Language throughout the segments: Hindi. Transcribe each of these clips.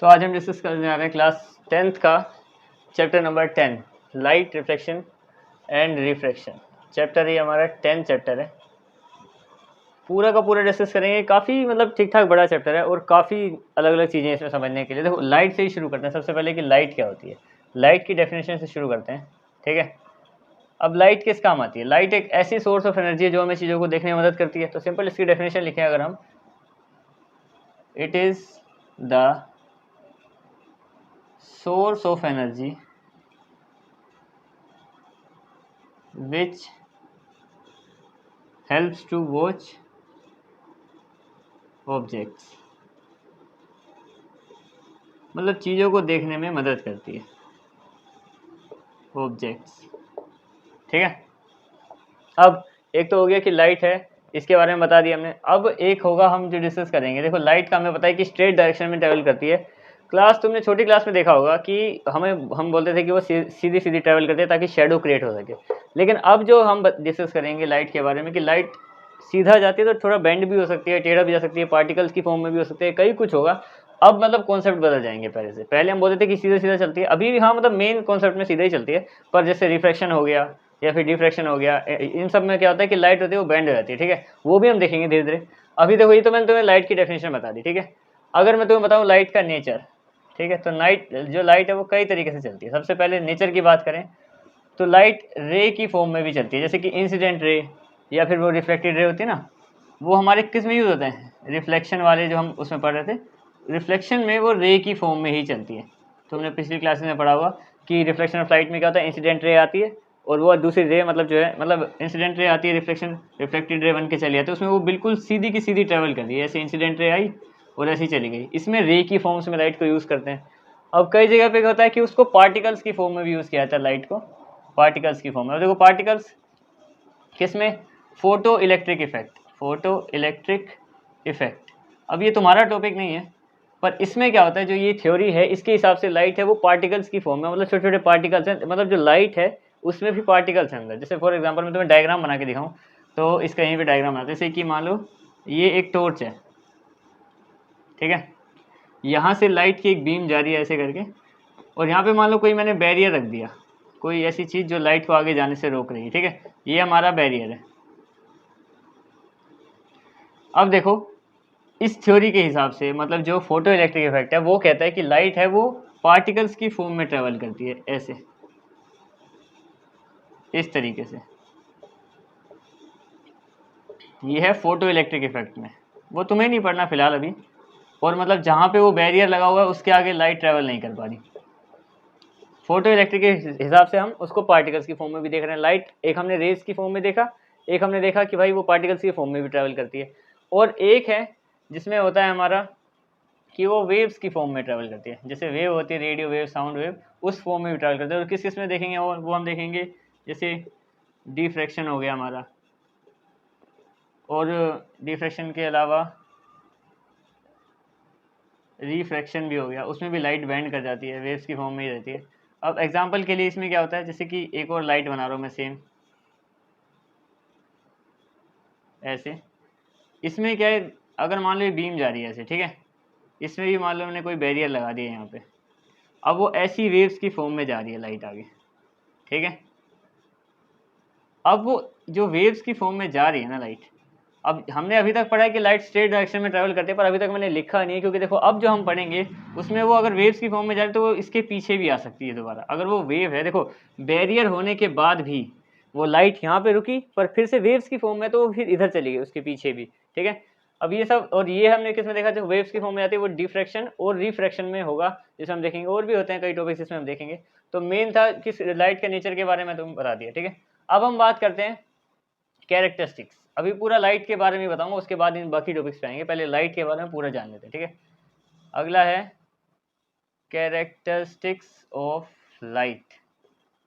तो आज हम डिस्कस करने जा रहे हैं क्लास 10th का chapter number 10 light reflection and refraction. Chapter ये हमारा 10 चैप्टर है, पूरा का पूरा डिस्कस करेंगे। काफ़ी मतलब ठीक ठाक बड़ा चैप्टर है और काफ़ी अलग अलग चीज़ें इसमें समझने के लिए। देखो लाइट से ही शुरू करते हैं सबसे पहले कि लाइट क्या होती है। लाइट की डेफिनेशन से शुरू करते हैं, ठीक है। अब लाइट किस काम आती है? लाइट एक ऐसी सोर्स ऑफ एनर्जी है जो हमें चीज़ों को देखने में मदद करती है। तो सिंपल इसकी डेफिनेशन लिखें अगर हम, it is the source of energy which helps to watch objects, मतलब चीज़ों को देखने में मदद करती है, ऑब्जेक्ट्स, ठीक है। अब एक तो हो गया कि लाइट है, इसके बारे में बता दिया हमने। अब एक होगा हम जो डिस्कस करेंगे। देखो लाइट का हमें पता है कि स्ट्रेट डायरेक्शन में ट्रैवल करती है। तुमने छोटी क्लास में देखा होगा कि हम बोलते थे कि वो सीधी सीधी ट्रैवल करती है ताकि शेडो क्रिएट हो सके। लेकिन अब जो हम डिस्कस करेंगे लाइट के बारे में कि लाइट सीधा जाती है तो थोड़ा बेंड भी हो सकती है, टेढ़ा भी जा सकती है, पार्टिकल्स की फॉर्म में भी हो सकती है, कई कुछ होगा। अब मतलब कॉन्सेप्ट बदल जाएंगे। पहले हम बोलते थे कि सीधा सीधा चलती है, अभी भी हाँ मतलब मेन कॉन्सेप्ट में सीधा ही चलती है, पर जैसे रिफ्रैक्शन हो गया या फिर डिफ्रैक्शन हो गया, इन सब में क्या होता है कि लाइट होती है वो बेंड हो जाती है, ठीक है। वो भी हम देखेंगे धीरे धीरे। अभी देखो ये तो मैंने तुम्हें लाइट की डेफिनेशन बता दी, ठीक है। अगर मैं तुम्हें बताऊँ लाइट का नेचर, ठीक है, तो लाइट है वो कई तरीके से चलती है। सबसे पहले नेचर की बात करें तो लाइट रे की फॉर्म में भी चलती है, जैसे कि इंसिडेंट रे या फिर वो रिफ्लेक्टेड रे होती है ना, वो हमारे किस में यूज़ होते हैं? रिफ्लेक्शन वाले जो हम उसमें पढ़ रहे थे, रिफ्लेक्शन में वो रे की फॉर्म में ही चलती है। तुमने पिछली क्लासेस में पढ़ा होगा कि रिफ्लेक्शन ऑफ लाइट में क्या होता है, इंसिडेंट रे आती है और वो दूसरी रे मतलब जो है मतलब इंसिडेंट रे आती है, रिफ्लेक्टेड रे बन के चली जाती है, उसमें वो बिल्कुल सीधी की सीधी ट्रैवल कर रही है। ऐसे इंसिडेंट रे आई और ऐसी चली गई। इसमें रे की फॉर्म्स में लाइट को यूज़ करते हैं। अब कई जगह पे होता है कि उसको पार्टिकल्स की फॉर्म में भी यूज़ किया जाता है, लाइट को पार्टिकल्स की फॉर्म में। और देखो पार्टिकल्स किसमें? Photo electric effect. अब ये तुम्हारा टॉपिक नहीं है, पर इसमें क्या होता है, जो ये थ्योरी है इसके हिसाब से लाइट है वो पार्टिकल्स की फॉर्म में, मतलब छोटे छोटे पार्टिकल्स हैं, मतलब जो लाइट है उसमें भी पार्टिकल्स हैं अंदर। जैसे फॉर एग्जांपल मैं तुम्हें डायग्राम बना के दिखाऊं, तो इसका यहीं पे डायग्राम बनाते हैं। जैसे कि मान लो ये एक टॉर्च है, ठीक है, यहाँ से लाइट की एक बीम जा रही है ऐसे करके, और यहाँ पे मान लो कोई मैंने बैरियर रख दिया, कोई ऐसी चीज़ जो लाइट को आगे जाने से रोक रही है, ठीक है, ये हमारा बैरियर है। अब देखो इस थ्योरी के हिसाब से, मतलब जो फोटो इलेक्ट्रिक इफेक्ट है वो कहता है कि लाइट है वो पार्टिकल्स की फॉर्म में ट्रेवल करती है, ऐसे इस तरीके से। ये है फोटो इलेक्ट्रिक इफेक्ट में, वो तुम्हें नहीं पढ़ना फिलहाल अभी। और मतलब जहाँ पे वो बैरियर लगा हुआ है उसके आगे लाइट ट्रेवल नहीं कर पा रही। फोटो इलेक्ट्रिक के हिसाब से हम उसको पार्टिकल्स की फॉर्म में भी देख रहे हैं। लाइट एक हमने रेज की फॉर्म में देखा, एक हमने देखा कि भाई वो पार्टिकल्स की फॉर्म में भी ट्रेवल करती है, और एक है जिसमें होता है हमारा कि वो वेव्स की फॉर्म में ट्रैवल करती है। जैसे वेव होती है, रेडियो वेव, साउंड वेव, उस फॉर्म में भी ट्रैवल करते हैं। और किस किस में देखेंगे वो हम देखेंगे, जैसे डिफ्रैक्शन हो गया हमारा, और डिफ्रैक्शन के अलावा रिफ्रैक्शन भी हो गया, उसमें भी लाइट बैंड कर जाती है, वेव्स की फॉर्म में ही रहती है। अब एग्जांपल के लिए इसमें क्या होता है, जैसे कि एक और लाइट बना रहा हूँ मैं सेम ऐसे। इसमें क्या है, अगर मान लो ये बीम जा रही है ऐसे, ठीक है, इसमें भी मान लो मैंने कोई बैरियर लगा दिया यहाँ पे, अब वो ऐसी वेव्स की फॉर्म में जा रही है लाइट आगे, ठीक है। अब वो जो वेव्स की फॉर्म में जा रही है ना लाइट, अब हमने अभी तक पढ़ा है कि लाइट स्ट्रेट डायरेक्शन में ट्रैवल करती है, पर अभी तक मैंने लिखा नहीं है, क्योंकि देखो अब जो हम पढ़ेंगे उसमें वो अगर वेव्स की फॉर्म में जा रही है तो वो इसके पीछे भी आ सकती है दोबारा। अगर वो वेव है, देखो बैरियर होने के बाद भी वो लाइट यहाँ पे रुकी, पर फिर से वेव्स की फॉर्म में तो वो फिर इधर चली गई उसके पीछे भी, ठीक है। अब ये सब, और ये हमने किस में देखा, जो वेव्स की फॉर्म में आती है वो डिफ्रैक्शन और रिफ्रैक्शन में होगा, जिसे हम देखेंगे। और भी होते हैं कई टॉपिक्स इसमें हम देखेंगे। तो मेन था किस लाइट के नेचर के बारे में तुम बता दिया, ठीक है। अब हम बात करते हैं कैरेक्टरिस्टिक्स। अभी पूरा लाइट के बारे में बताऊंगा, उसके बाद इन बाकी टॉपिक्स पे आएंगे। पहले लाइट के बारे में पूरा जान लेते हैं, ठीक है। अगला है कैरेक्टरिस्टिक्स ऑफ लाइट।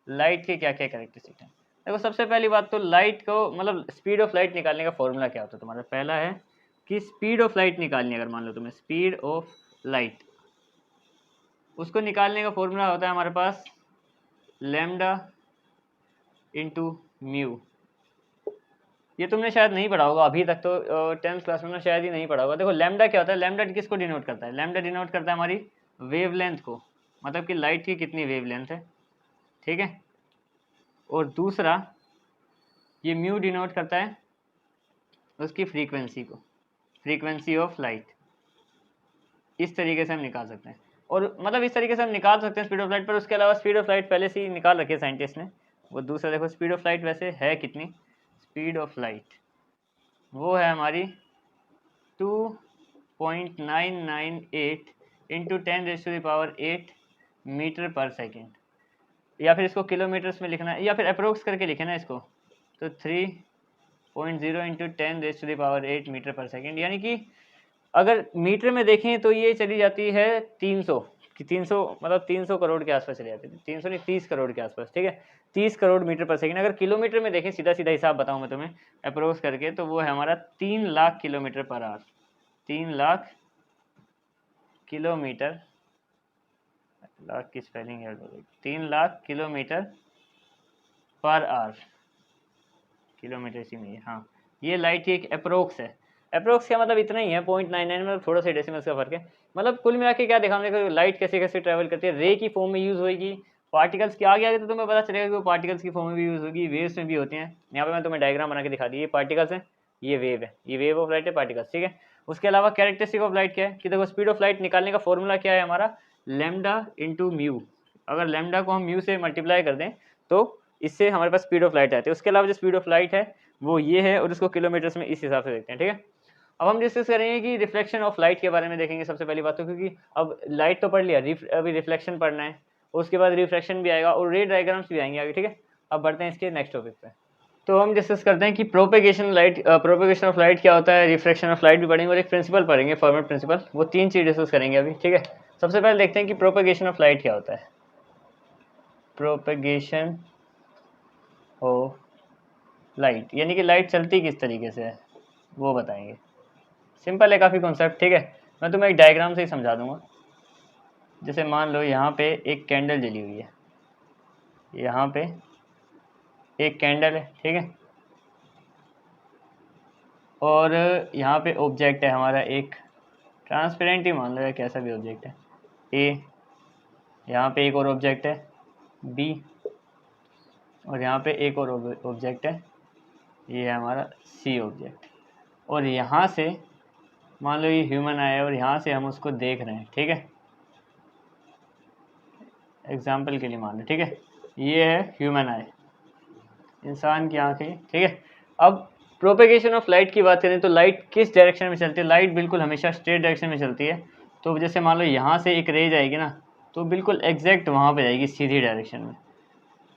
लाइट के क्या क्या कैरेक्टरिस्टिक हैं? देखो सबसे पहली बात तो लाइट को मतलब स्पीड ऑफ लाइट निकालने का फॉर्मूला क्या होता है तुम्हारा? पहला है कि स्पीड ऑफ लाइट निकालनी, अगर मान लो तुम्हें स्पीड ऑफ लाइट, उसको निकालने का फॉर्मूला होता है हमारे पास लैम्डा इंटू म्यू। ये तुमने शायद नहीं पढ़ा होगा अभी तक, तो 10th क्लास में शायद ही नहीं पढ़ा होगा। देखो लैम्डा क्या होता है, लैम्डा किसको डिनोट करता है? लैम्डा डिनोट करता है हमारी वेवलेंथ को, मतलब कि लाइट की कितनी वेवलेंथ है, ठीक है। और दूसरा ये म्यू डिनोट करता है उसकी फ्रीक्वेंसी को, फ्रीक्वेंसी ऑफ लाइट। इस तरीके से हम निकाल सकते हैं, और मतलब इस तरीके से हम निकाल सकते हैं स्पीड ऑफ लाइट, पर उसके अलावा स्पीड ऑफ लाइट पहले से ही निकाल रखी है साइंटिस्ट ने। वो दूसरा देखो स्पीड ऑफ लाइट वैसे है कितनी, स्पीड ऑफ लाइट वो है हमारी 2.998 इंटू 10⁸ मीटर पर सेकेंड, या फिर इसको किलोमीटर्स में लिखना है या फिर अप्रोक्स करके लिखे ना इसको, तो 3.0 इंटू 10⁸ मीटर पर सेकेंड, यानी कि अगर मीटर में देखें तो ये चली जाती है 300 कि 300 मतलब 300 करोड़ के आसपास चली जाती है, 300 नहीं 30 करोड़ के आसपास, ठीक है, 30 करोड़ मीटर पर सेकेंड। अगर किलोमीटर में देखें, सीधा सीधा हिसाब बताऊं मैं तुम्हें अप्रोक्स करके, तो वो है हमारा 3 lakh kilometre per hour, 3 lakh kilometre, lakh की स्पेलिंग है 3 lakh kilometre per hour, kilometre इसी में, हाँ ये लाइट की एक अप्रोक्स है। अप्रोक्स का मतलब इतना ही है 0.99 में, थोड़ा सा डेसिमल्स का फर्क है। मतलब कुल मिला के क्या देखा हमने, लाइट कैसे कैसे ट्रैवल करती है, रे की फॉर्म में यूज़ होगी, पार्टिकल्स की आगे आगे तो तुम्हें पता चलेगा कि वो पार्टिकल्स की फॉर्म में भी यूज़ होगी, वेव्स में भी होती हैं। यहाँ पे मैं तुम्हें डायग्राम बना के दिखा दी, ये पार्टिकल्स हैं, ये वेव है, ये वेव ऑफ लाइट है, पार्टिकल्स, ठीक है। उसके अलावा कैरेक्टरिस्टिक ऑफ लाइट क्या है कि देखो स्पीड ऑफ लाइट निकालने का फॉर्मूला क्या है हमारा, लैम्डा इंटू म्यू। अगर लैम्डा को हम म्यू से मल्टीप्लाई कर दें तो इससे हमारे पास स्पीड ऑफ लाइट आती है। उसके अलावा जो स्पीड ऑफ लाइट है वो ये है, और उसको किलोमीटर्स में इस हिसाब से देखते हैं, ठीक है। अब हम डिस्कस करेंगे कि रिफ्लेक्शन ऑफ लाइट के बारे में देखेंगे सबसे पहली बात तो, क्योंकि अब लाइट तो पढ़ लिया, अभी रिफ्लेक्शन पढ़ना है, उसके बाद रिफ्रैक्शन भी आएगा और रे डायग्राम्स भी आएंगे आगे, ठीक है। अब बढ़ते हैं इसके नेक्स्ट टॉपिक पे। तो हम डिस्कस करते हैं कि प्रोपेगेशन ऑफ लाइट क्या होता है, रिफ्रैक्शन ऑफ लाइट भी पढ़ेंगे, और एक प्रिंसिपल पढ़ेंगे, फॉर्मेट प्रिंसिपल, वो 3 चीज़ डिस्कस करेंगे अभी, ठीक है। सबसे पहले देखते हैं कि प्रोपेगेशन ऑफ लाइट क्या होता है। प्रोपेगेशन ऑफ लाइट यानी कि लाइट चलती किस तरीके से है वो बताएंगे। सिंपल है काफ़ी कॉन्सेप्ट, ठीक है। मैं तुम्हें एक डायग्राम से ही समझा दूंगा। जैसे मान लो यहाँ पे एक कैंडल जली हुई है, यहाँ पे एक कैंडल है, ठीक है, और यहाँ पे ऑब्जेक्ट है हमारा एक, ट्रांसपेरेंट ही मान लो या कैसा भी ऑब्जेक्ट है, ए, यहाँ पे एक और ऑब्जेक्ट है बी, और यहाँ पे एक और ऑब्जेक्ट है, ये है हमारा सी ऑब्जेक्ट। और यहाँ से मान लो ये ह्यूमन आया है और यहाँ से हम उसको देख रहे हैं, ठीक है, एग्जाम्पल के लिए मान लो, ठीक है, ये है ह्यूमन आई, इंसान की आँखें, ठीक है। अब प्रोपेगेशन ऑफ लाइट की बात करें तो लाइट किस डायरेक्शन में चलती है, लाइट बिल्कुल हमेशा स्ट्रेट डायरेक्शन में चलती है। तो जैसे मान लो यहाँ से एक रे जाएगी ना, तो बिल्कुल एग्जैक्ट वहाँ पे जाएगी, सीधी डायरेक्शन में।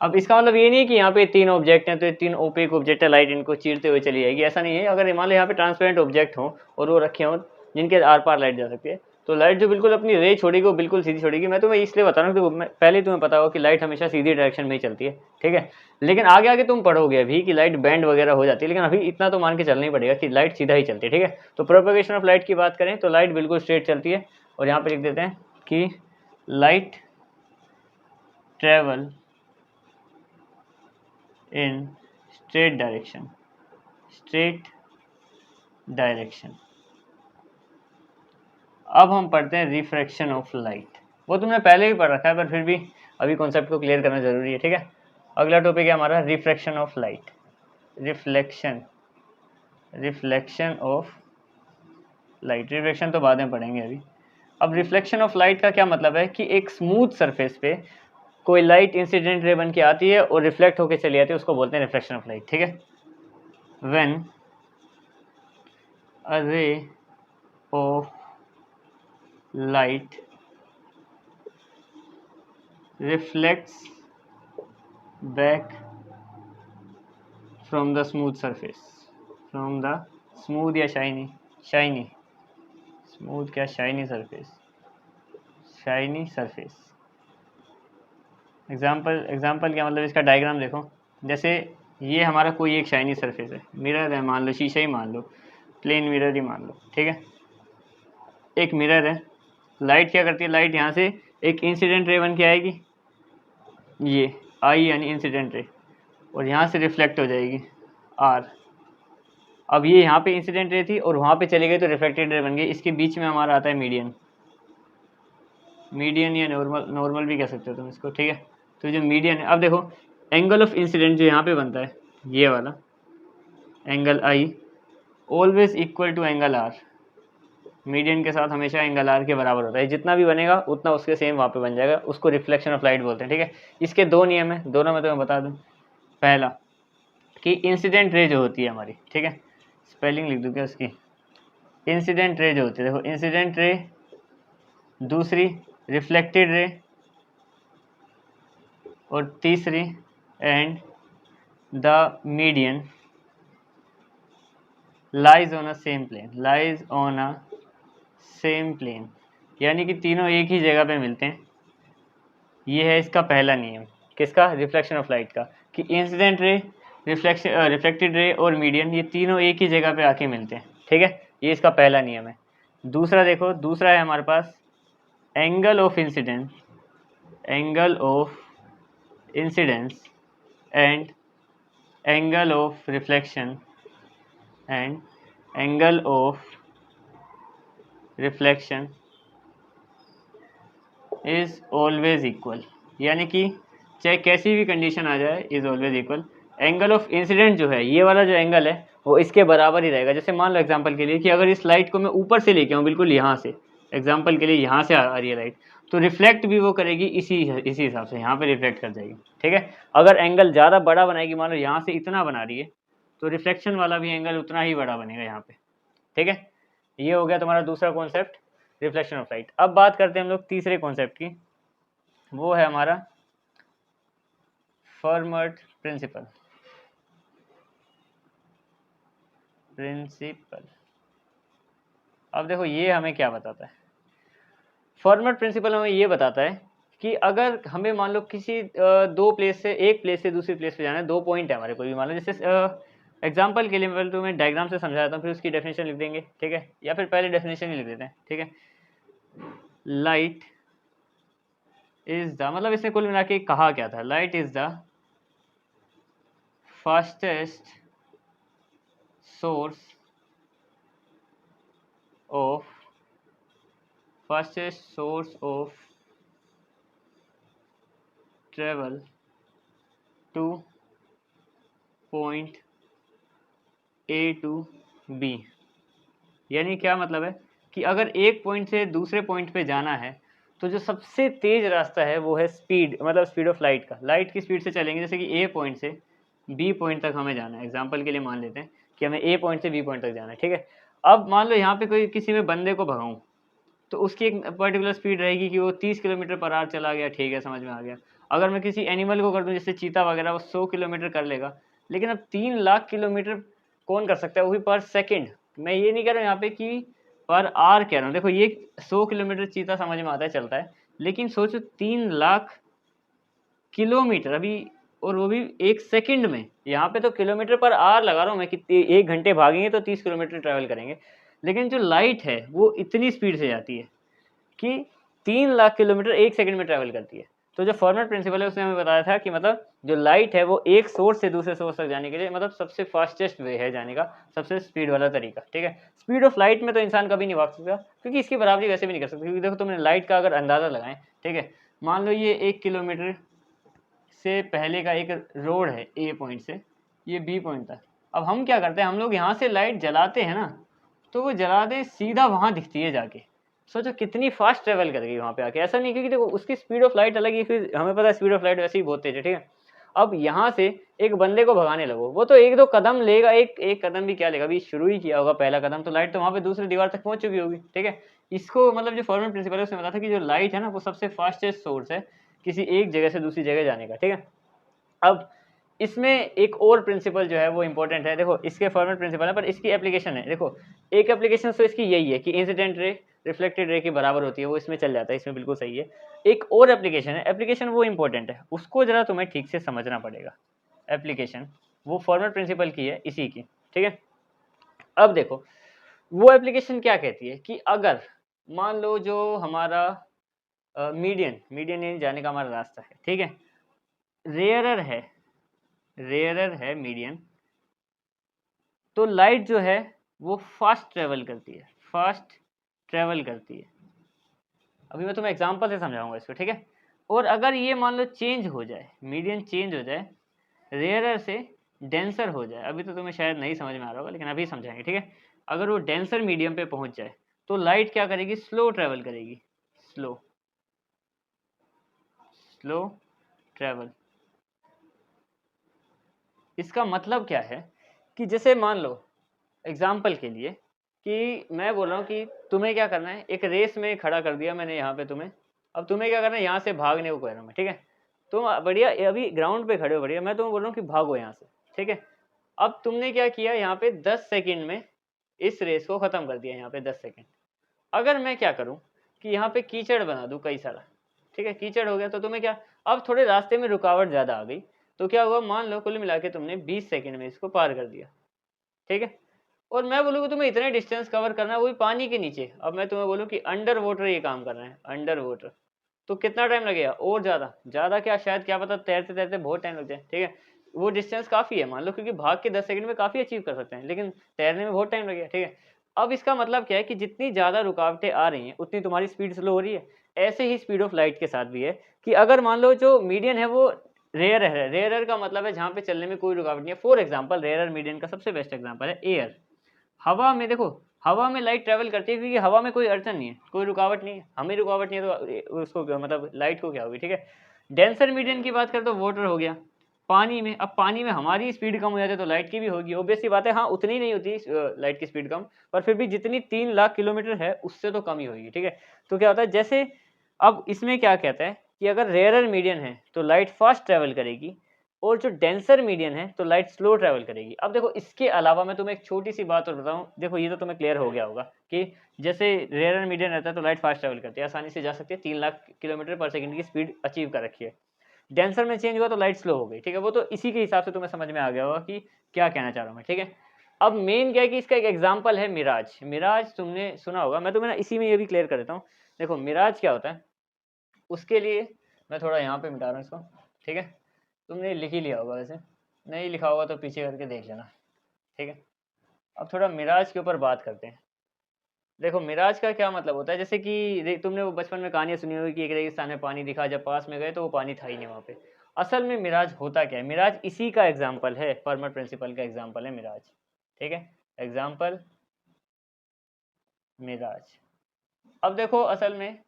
अब इसका मतलब ये नहीं है कि यहाँ पे 3 ऑब्जेक्ट हैं तो ये 3 ओपेक ऑब्जेक्ट है, लाइट इनको चीरते हुए चली जाएगी, ऐसा नहीं है। अगर मान लो यहाँ पे ट्रांसपेरेंट ऑब्जेक्ट हो और वो रखे हों जिनके आर पार लाइट जा सकती है, तो लाइट जो बिल्कुल अपनी रे छोड़ेगी वो बिल्कुल सीधी छोड़ेगी। मैं तुम्हें इसलिए बता रहा हूँ कि पहले तुम्हें पता हो कि लाइट हमेशा सीधी डायरेक्शन में ही चलती है, ठीक है। लेकिन आगे आगे तुम पढ़ोगे अभी कि लाइट बैंड वगैरह हो जाती है, लेकिन अभी इतना तो मान के चलना ही पड़ेगा कि लाइट सीधा ही चलती है, ठीक है। तो प्रोपेगेशन ऑफ लाइट की बात करें तो लाइट बिल्कुल स्ट्रेट चलती है, और यहाँ पे लिख देते हैं कि light travel in straight direction, straight direction. अब हम पढ़ते हैं रिफ्रैक्शन ऑफ लाइट, वो तुमने पहले भी पढ़ रखा है पर फिर भी अभी कॉन्सेप्ट को क्लियर करना जरूरी है, ठीक है। अगला टॉपिक है हमारा refraction of light, reflection of light. Refraction तो बाद में पढ़ेंगे अभी। अब रिफ्लेक्शन ऑफ लाइट का क्या मतलब है कि एक स्मूथ सरफेस पे कोई लाइट इंसिडेंट रे बन के आती है और रिफ्लेक्ट होकर चली जाती है, उसको बोलते हैं रिफ्लेक्शन ऑफ लाइट, ठीक है। When a ray of light reflects back from the smooth surface, from the smooth या shiny smooth क्या shiny surface। एग्जाम्पल क्या मतलब, इसका डायग्राम देखो। जैसे ये हमारा कोई एक शाइनी सरफेस है, मिरर है मान लो, शीशा ही मान लो, प्लेन मिरर ही मान लो, ठीक है। एक मिरर है, लाइट क्या करती है, लाइट यहाँ से एक इंसिडेंट रे बन के आएगी, ये आई यानी इंसिडेंट रे, और यहाँ से रिफ्लेक्ट हो जाएगी आर। अब ये यहाँ पे इंसिडेंट रे थी और वहाँ पे चली गई तो रिफ्लेक्टेड रे बन गई। इसके बीच में हमारा आता है मीडियन, मीडियन या नॉर्मल भी कह सकते हो तुम इसको, ठीक है। तो जो मीडियन है, अब देखो एंगल ऑफ इंसिडेंट जो यहाँ पे बनता है ये वाला angle I always equal to angle R, median के साथ हमेशा एंगल आर के बराबर होता है, जितना भी बनेगा उतना उसके सेम वहाँ पे बन जाएगा, उसको रिफ्लेक्शन ऑफ लाइट बोलते हैं, ठीक है। इसके दो नियम है, दोनों में तुम्हें बता दूँ। पहला कि इंसिडेंट रे जो होती है हमारी, ठीक है, स्पेलिंग लिख दूँ क्या उसकी, इंसिडेंट रे जो होती है, देखो इंसिडेंट रे, दूसरी रिफ्लेक्टेड रे, और तीसरी and the median lies on a same plane, lies on a same plane, यानी कि तीनों एक ही जगह पे मिलते हैं। ये है इसका पहला नियम, किसका, रिफ्लेक्शन ऑफ लाइट का, कि इंसिडेंट रे, रिफ्लेक्टेड रे और मीडियन ये तीनों एक ही जगह पे आके मिलते हैं, ठीक है। ये इसका पहला नियम है। दूसरा देखो, दूसरा है हमारे पास angle of incidence, angle of incidence and angle of reflection and angle of reflection is always equal, यानी कि चाहे कैसी भी कंडीशन आ जाए is always equal. Angle of incident जो है, ये वाला जो एंगल है वो इसके बराबर ही रहेगा। जैसे मान लो एग्जांपल के लिए कि अगर इस लाइट को मैं ऊपर से लेके आऊँ, बिल्कुल यहाँ से, एग्जांपल के लिए यहाँ से आ रही है लाइट, तो रिफ्लेक्ट भी वो करेगी इसी हिसाब से, यहाँ पे रिफ्लेक्ट कर जाएगी, ठीक है। अगर एंगल ज़्यादा बड़ा बनाएगी, मान लो यहाँ से इतना बना रही है, तो रिफ्लेक्शन वाला भी एंगल उतना ही बड़ा बनेगा यहाँ पे, ठीक है। ये हो गया तुम्हारा दूसरा कॉन्सेप्ट, रिफ्लेक्शन ऑफ लाइट। अब बात करते हैं हम लोग तीसरे कॉन्सेप्ट की, वो है हमारा फर्मर्ट प्रिंसिपल। अब देखो ये हमें क्या बताता है, फर्मर्ट प्रिंसिपल हमें ये बताता है कि अगर हमें मान लो किसी दो प्लेस से, एक प्लेस से दूसरी प्लेस पे जाना है, दो पॉइंट है हमारे, कोई भी मान लो, जैसे एग्जांपल के लिए मैं तुम्हें डायग्राम से समझाता हूँ, फिर उसकी डेफिनेशन लिख देंगे, ठीक है, या फिर पहले डेफिनेशन ही लिख देते हैं, ठीक है। लाइट इज द, मतलब इसने कुल मिला के कहा क्या था, light is the fastest source of travel to point A to B. यानी क्या मतलब है कि अगर एक पॉइंट से दूसरे पॉइंट पे जाना है, तो जो सबसे तेज रास्ता है वो है स्पीड, मतलब स्पीड ऑफ लाइट का, लाइट की स्पीड से चलेंगे। जैसे कि ए पॉइंट से बी पॉइंट तक हमें जाना है, एग्जांपल के लिए मान लेते हैं कि हमें ए पॉइंट से बी पॉइंट तक जाना है, ठीक है। अब मान लो यहाँ पे कोई किसी में बंदे को भगाऊं, तो उसकी एक पर्टिकुलर स्पीड रहेगी कि वो 30 किलोमीटर पर आवर चला गया, ठीक है, समझ में आ गया। अगर मैं किसी एनिमल को कर दूं जैसे चीता वगैरह, वो 100 किलोमीटर कर लेगा, लेकिन अब 3 लाख किलोमीटर कौन कर सकता है, वो भी पर सेकेंड। मैं ये नहीं कह रहा हूँ यहाँ पे कि पर आवर कह रहा हूँ, देखो ये 100 किलोमीटर चीता समझ में आता है, चलता है, लेकिन सोचो 3 लाख किलोमीटर अभी, और वो भी एक सेकंड में। यहाँ पे तो किलोमीटर पर आवर लगा रहा हूँ मैं, कि 1 घंटे भागेंगे तो 30 किलोमीटर ट्रैवल करेंगे, लेकिन जो लाइट है वो इतनी स्पीड से जाती है कि 3 लाख किलोमीटर एक सेकंड में ट्रैवल करती है। तो जो फर्मर्ट प्रिंसिपल है उसने हमें बताया था कि मतलब जो लाइट है वो एक सोर्स से दूसरे सोर्स तक जाने के लिए, मतलब सबसे फास्टेस्ट वे है जाने का, सबसे स्पीड वाला तरीका, ठीक है। स्पीड ऑफ लाइट में तो इंसान कभी नहीं भाग सकता, क्योंकि इसकी बराबरी वैसे भी नहीं कर सकता, क्योंकि देखो तुमने लाइट का अगर अंदाजा लगाएं, ठीक है, मान लो ये 1 किलोमीटर से पहले का एक रोड है ए पॉइंट से ये बी पॉइंट तक। अब हम क्या करते हैं, हम लोग यहाँ से लाइट जलाते हैं ना, तो वो जलाते सीधा वहाँ दिखती है जाके, सोचो कितनी फास्ट ट्रेवल करेगी वहाँ पे आके। ऐसा नहीं, क्योंकि देखो उसकी स्पीड ऑफ लाइट अलग ही, फिर हमें पता है स्पीड ऑफ लाइट वैसे ही बहुत तेज है, ठीक है। अब यहाँ से एक बंदे को भगाने लगो, वो तो एक दो कदम लेगा, एक कदम भी क्या लेगा, अभी शुरू ही किया होगा पहला कदम, तो लाइट तो वहाँ पे दूसरी दीवार तक पहुँच चुकी होगी, ठीक है। इसको मतलब जो फॉर्मल प्रिंसिपल है उसने बताया था कि जो लाइट है ना वो सबसे फास्टेस्ट सोर्स है किसी एक जगह से दूसरी जगह जाने का, ठीक है। अब इसमें एक और प्रिंसिपल जो है वो इंपॉर्टेंट है, देखो इसके फॉर्मल प्रिंसिपल है पर इसकी एप्लीकेशन है। देखो एक एप्लीकेशन तो इसकी यही है कि इंसिडेंट रे रिफ्लेक्टेड रे की बराबर होती है, वो इसमें चल जाता है, इसमें बिल्कुल सही है। एक और एप्लीकेशन है, एप्लीकेशन वो इंपॉर्टेंट है, उसको जरा तुम्हें ठीक से समझना पड़ेगा। एप्लीकेशन वो फॉर्मल प्रिंसिपल की है, इसी की, ठीक है। अब देखो वो एप्लीकेशन क्या कहती है कि अगर मान लो जो हमारा मीडियन जाने का हमारा रास्ता है, ठीक है, रेयरर है मीडियन, तो लाइट जो है वो फास्ट ट्रेवल करती है, अभी मैं तुम्हें एग्जांपल से समझाऊंगा इसको, ठीक है। और अगर ये मान लो चेंज हो जाए, मीडियन चेंज हो जाए, रेयरर से डेंसर हो जाए, अभी तो तुम्हें शायद नहीं समझ में आ रहा होगा लेकिन अभी समझाएंगे, ठीक है। अगर वो डेंसर मीडियम पे पहुंच जाए तो लाइट क्या करेगी, स्लो ट्रेवल करेगी, स्लो स्लो ट्रेवल। इसका मतलब क्या है कि जैसे मान लो एग्जाम्पल के लिए कि मैं बोल रहा हूँ कि तुम्हें क्या करना है, एक रेस में खड़ा कर दिया मैंने यहाँ पे तुम्हें, अब तुम्हें क्या करना है, यहाँ से भागने को कह रहा हूँ मैं, ठीक है। तुम बढ़िया अभी ग्राउंड पे खड़े हो, बढ़िया, मैं तुम्हें बोल रहा हूँ कि भागो यहाँ से, ठीक है। अब तुमने क्या किया, यहाँ पे 10 सेकंड में इस रेस को खत्म कर दिया, यहाँ पे 10 सेकंड। अगर मैं क्या करूँ कि यहाँ पे कीचड़ बना दूँ कई सारा, ठीक है, कीचड़ हो गया तो तुम्हें क्या, अब थोड़े रास्ते में रुकावट ज़्यादा आ गई तो क्या हुआ, मान लो कुल मिला के तुमने 20 सेकंड में इसको पार कर दिया, ठीक है। और मैं बोलूँ तुम्हें इतने डिस्टेंस कवर करना है वो भी पानी के नीचे, अब मैं तुम्हें बोलूँ कि अंडर वाटर ये काम करना है, अंडर वाटर, तो कितना टाइम लगेगा, और ज़्यादा ज़्यादा क्या, शायद क्या पता तैरते तैरते बहुत टाइम लग जाए, ठीक है। वो डिस्टेंस काफ़ी है मान लो, क्योंकि भाग के 10 सेकंड में काफ़ी अचीव कर सकते हैं, लेकिन तैरने में बहुत टाइम लगेगा, ठीक है। अब इसका मतलब क्या है कि जितनी ज़्यादा रुकावटें आ रही हैं उतनी तुम्हारी स्पीड स्लो हो रही है। ऐसे ही स्पीड ऑफ लाइट के साथ भी है कि अगर मान लो जो मीडियन है वो रेयर है, रेयर का मतलब है जहाँ पे चलने में कोई रुकावट नहीं है। फॉर एग्जाम्पल रेयर मीडियन का सबसे बेस्ट एग्जाम्पल है एयर। हवा में देखो, हवा में लाइट ट्रेवल करती है क्योंकि हवा में कोई अड़चन नहीं है, कोई रुकावट नहीं है, हमें रुकावट नहीं है तो उसको मतलब लाइट को क्या होगी, ठीक है। डेंसर मीडियम की बात करें तो वाटर हो गया, पानी में, अब पानी में हमारी स्पीड कम हो जाती है तो लाइट की भी होगी, ऑब्वियस सी बात है। हाँ उतनी नहीं होती लाइट की स्पीड कम, पर फिर भी जितनी 3 लाख किलोमीटर है उससे तो कम ही होगी, ठीक है। तो क्या होता है, जैसे अब इसमें क्या कहता है कि अगर रेयरर मीडियन है तो लाइट फास्ट ट्रेवल करेगी, और जो डेंसर मीडियन है तो लाइट स्लो ट्रेवल करेगी। अब देखो इसके अलावा मैं तुम्हें एक छोटी सी बात और बताऊं, देखो ये तो तुम्हें क्लियर हो गया होगा कि जैसे रेयर मीडियन रहता है तो लाइट फास्ट ट्रेवल करती है, आसानी से जा सकती है, 3 लाख किलोमीटर पर सेकंड की स्पीड अचीव कर रखी है। डेंसर में चेंज हुआ तो लाइट स्लो हो गई, ठीक है। वो तो इसी के हिसाब से तुम्हें समझ में आ गया होगा कि क्या कहना चाह रहा हूँ मैं, ठीक है। अब मेन क्या है कि इसका एक एग्जाम्पल है मिराज। मिराज तुमने सुना होगा, मैं तुम्हें ना इसी में ये भी क्लियर कर देता हूँ। देखो मिराज क्या होता है, उसके लिए मैं थोड़ा यहाँ पे मिटा रहा हूँ इसको, ठीक है। तुमने लिख ही लिया होगा, वैसे नहीं लिखा होगा तो पीछे करके देख लेना, ठीक है। अब थोड़ा मिराज के ऊपर बात करते हैं। देखो मिराज का क्या मतलब होता है, जैसे कि तुमने वो बचपन में कहानियां सुनी होगी कि एक रेगिस्तान में पानी दिखा, जब पास में गए तो वो पानी था ही नहीं वहाँ पे। असल में मिराज होता क्या है, मिराज इसी का एग्जाम्पल है, फर्मर प्रिंसिपल का एग्जाम्पल है मिराज, ठीक है। एग्जाम्पल मिराज। अब देखो असल में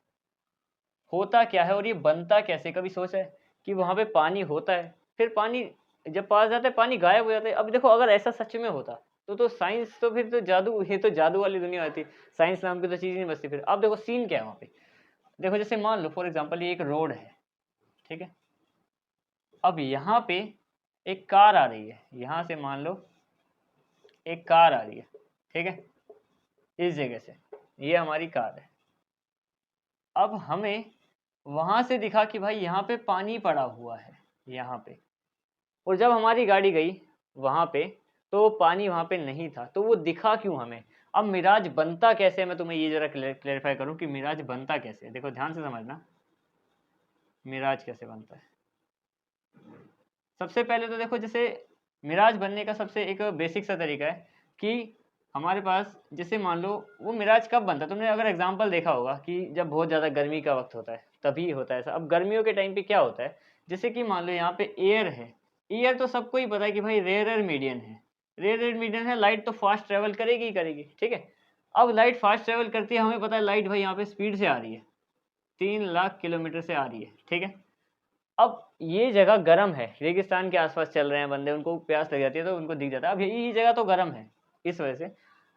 होता क्या है और ये बनता कैसे, कभी सोचा है कि वहाँ पे पानी होता है, फिर पानी जब पास जाता है पानी गायब हो जाता है। अब देखो अगर ऐसा सच में होता तो साइंस तो फिर तो जादू, ये तो जादू वाली दुनिया होती, साइंस नाम की तो चीज़ नहीं बचती फिर। अब देखो सीन क्या है वहाँ पे, देखो जैसे मान लो फॉर एग्जाम्पल ये एक रोड है, ठीक है। अब यहाँ पे एक कार आ रही है, यहाँ से मान लो एक कार आ रही है, ठीक है, इस जगह से, ये हमारी कार है। अब हमें वहां से दिखा कि भाई यहाँ पे पानी पड़ा हुआ है यहाँ पे, और जब हमारी गाड़ी गई वहां पे तो पानी वहां पे नहीं था, तो वो दिखा क्यों हमें। अब मिराज बनता कैसे है, मैं तुम्हें ये जरा क्लेरिफाई करूं कि मिराज बनता कैसे है। देखो ध्यान से समझना मिराज कैसे बनता है। सबसे पहले तो देखो जैसे मिराज बनने का सबसे एक बेसिक सा तरीका है कि हमारे पास जैसे मान लो वो मिराज कब बनता है, तुमने अगर एग्जाम्पल देखा होगा कि जब बहुत ज़्यादा गर्मी का वक्त होता है तभी होता है ऐसा। अब गर्मियों के टाइम पे क्या होता है, जैसे कि मान लो यहाँ पे एयर है, एयर तो सबको ही पता है कि भाई रेयर मीडियन है, रेयर मीडियन है, लाइट तो फास्ट ट्रेवल करेगी ही करेगी, ठीक है। अब लाइट फास्ट ट्रेवल करती है, हमें पता है लाइट भाई यहाँ पे स्पीड से आ रही है, 3 लाख किलोमीटर से आ रही है, ठीक है। अब ये जगह गर्म है, रेगिस्तान के आसपास चल रहे हैं बंदे, उनको प्यास लग जाती है तो उनको दिख जाता है, अब यही जगह तो गर्म है इस वजह से।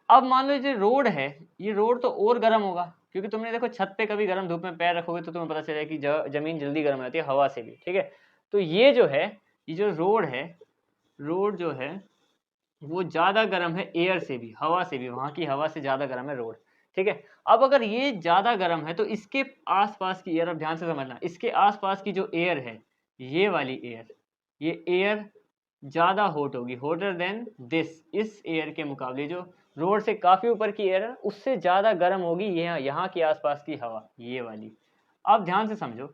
अब मान लो जो रोड है, ये रोड तो और गर्म होगा, क्योंकि तुमने देखो छत पे कभी गर्म धूप में पैर रखोगे तो तुम्हें पता चलेगा कि जमीन जल्दी गर्म हो जाती है हवा से भी, ठीक है। तो ये जो है, ये जो रोड है, रोड जो है वो ज़्यादा गर्म है एयर से भी, हवा से भी, वहाँ की हवा से ज़्यादा गर्म है रोड, ठीक है। अब अगर ये ज़्यादा गर्म है तो इसके आसपास की एयर, अब ध्यान से समझना, इसके आसपास की जो एयर है, ये वाली एयर, ये एयर ज़्यादा हॉट होगी, होटर देन दिस, इस एयर के मुकाबले जो रोड से काफ़ी ऊपर की एयर है उससे ज़्यादा गर्म होगी यहाँ की आसपास की हवा, ये वाली। अब ध्यान से समझो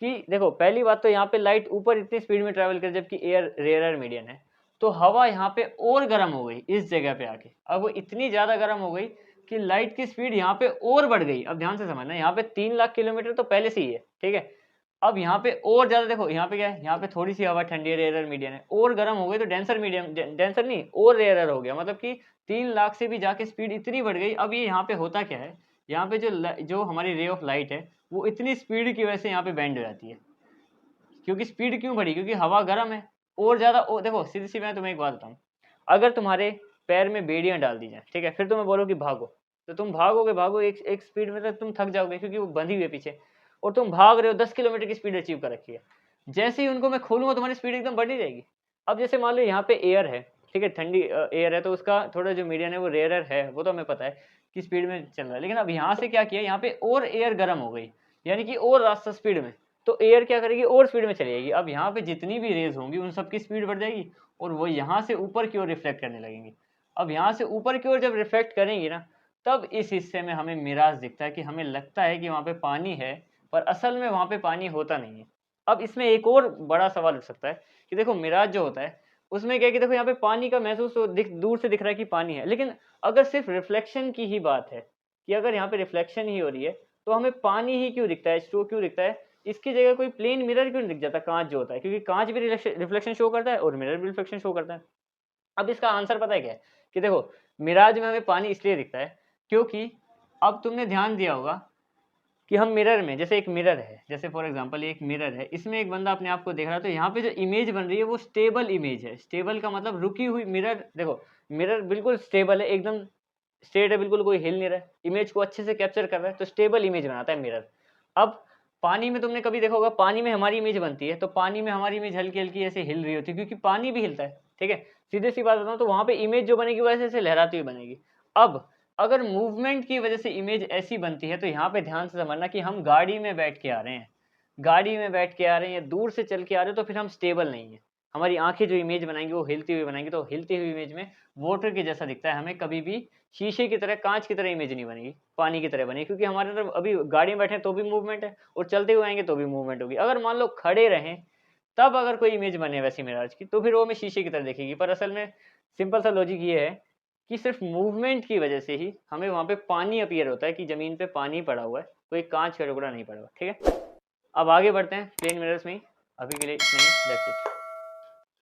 कि देखो पहली बात तो यहाँ पे लाइट ऊपर इतनी स्पीड में ट्रेवल कर जबकि एयर रेयर मीडियन है, तो हवा यहाँ पे और गर्म हो गई इस जगह पे आके। अब वो इतनी ज़्यादा गर्म हो गई कि लाइट की स्पीड यहाँ पे और बढ़ गई। अब ध्यान से समझना, यहाँ पे 3 लाख किलोमीटर तो पहले से ही है, ठीक है। अब यहाँ पे और ज़्यादा देखो, यहाँ पे क्या है, यहाँ पे थोड़ी सी हवा ठंडी है, रेयर मीडियम है, और गर्म हो गई तो डेंसर मीडियम, डेंसर नहीं और रेयर हो गया, मतलब कि 3 लाख से भी जाके स्पीड इतनी बढ़ गई। अब ये यहाँ पे होता क्या है, यहाँ पे जो हमारी रे ऑफ लाइट है वो इतनी स्पीड की वजह से यहाँ पे बेंड हो जाती है। क्योंकि स्पीड क्यों बढ़ी, क्योंकि हवा गर्म है और ज़्यादा। देखो सीधी सी मैं तुम्हें एक बात बताऊँ, अगर तुम्हारे पैर में बेड़ियाँ डाल दी जाए, ठीक है, फिर तुम्हें बोलो कि भागो, तो तुम भागो एक स्पीड में, तो तुम थक जाओगे क्योंकि वो बंधी हुई है पीछे, और तुम भाग रहे हो 10 किलोमीटर की स्पीड अचीव कर रखी है। जैसे ही उनको मैं खोलूंगा तुम्हारी स्पीड एकदम बढ़ ही जाएगी। अब जैसे मान लो यहाँ पे एयर है, ठीक है, ठंडी एयर है, तो उसका थोड़ा जो मीडियम है वो रेयर है, वो तो हमें पता है कि स्पीड में चल रहा है। लेकिन अब यहाँ से क्या किया, यहाँ पे और एयर गर्म हो गई, यानी कि और रास्ता स्पीड में, तो एयर क्या करेगी, और स्पीड में चली जाएगी। अब यहाँ पे जितनी भी रेज होंगी उन सबकी स्पीड बढ़ जाएगी और वो यहाँ से ऊपर की ओर रिफ्लेक्ट करने लगेंगी। अब यहाँ से ऊपर की ओर जब रिफ्लेक्ट करेंगी ना, तब इस हिस्से में हमें मिराज दिखता है कि हमें लगता है कि वहाँ पे पानी है, पर असल में वहाँ पे पानी होता नहीं है। अब इसमें एक और बड़ा सवाल उठ सकता है कि देखो मिराज जो होता है उसमें क्या है कि देखो यहाँ पे पानी का महसूस तो दूर से दिख रहा है कि पानी है, लेकिन अगर सिर्फ रिफ्लेक्शन की ही बात है कि अगर यहाँ पे रिफ्लेक्शन ही हो रही है तो हमें पानी ही क्यों दिखता है, शो क्यों दिखता है, इसकी जगह कोई प्लेन मिरर क्यों नहीं दिख जाता, कांच जो होता है, क्योंकि कांच भी रिफ्लेक्शन शो करता है और मिरर भी रिफ्लेक्शन शो करता है। अब इसका आंसर पता है क्या है कि देखो मिराज में हमें पानी इसलिए दिखता है क्योंकि अब तुमने ध्यान दिया होगा कि हम मिरर में, जैसे एक मिरर है, जैसे फॉर एग्जांपल एक मिरर है, इसमें एक बंदा अपने आप को देख रहा है, तो यहाँ पे जो इमेज बन रही है वो स्टेबल इमेज है। स्टेबल का मतलब रुकी हुई। मिरर देखो, मिरर बिल्कुल स्टेबल है, एकदम स्ट्रेट है, बिल्कुल कोई हिल नहीं रहा है, इमेज को अच्छे से कैप्चर कर रहा है, तो स्टेबल इमेज बनाता है मिरर। अब पानी में तुमने कभी देखा होगा, पानी में हमारी इमेज बनती है तो पानी में हमारी इमेज हल्की हल्की ऐसे हिल रही होती है, क्योंकि पानी भी हिलता है, ठीक है, सीधे सी बात बताऊँ तो वहाँ पे इमेज जो बनेगी वो ऐसे लहराती हुई बनेगी। अब अगर मूवमेंट की वजह से इमेज ऐसी बनती है तो यहाँ पे ध्यान से समझना कि हम गाड़ी में बैठ के आ रहे हैं, गाड़ी में बैठ के आ रहे हैं या दूर से चल के आ रहे हैं, तो फिर हम स्टेबल नहीं है। हमारी आंखें जो इमेज बनाएंगी वो हिलती हुई बनाएंगी, तो हिलती हुई इमेज में वाटर के जैसा दिखता है हमें, कभी भी शीशे की तरह, कांच की तरह इमेज नहीं बनेगी, पानी की तरह बनेगी, क्योंकि हमारे अंदर अभी गाड़ी में बैठे तो भी मूवमेंट है और चलते हुए आएंगे तो भी मूवमेंट होगी। अगर मान लो खड़े रहें तब अगर कोई इमेज बने वैसी मिराज की, तो फिर वो हमें शीशे की तरह दिखेगी। पर असल में सिंपल सा लॉजिक ये है कि सिर्फ मूवमेंट की वजह से ही हमें वहाँ पे पानी अपीयर होता है, कि जमीन पे पानी पड़ा हुआ है, कोई कांच का टुकड़ा नहीं पड़ा हुआ, ठीक है। अब आगे बढ़ते हैं प्लेन मिरर्स में ही, अभी के लिए इतना ही, दैट्स इट।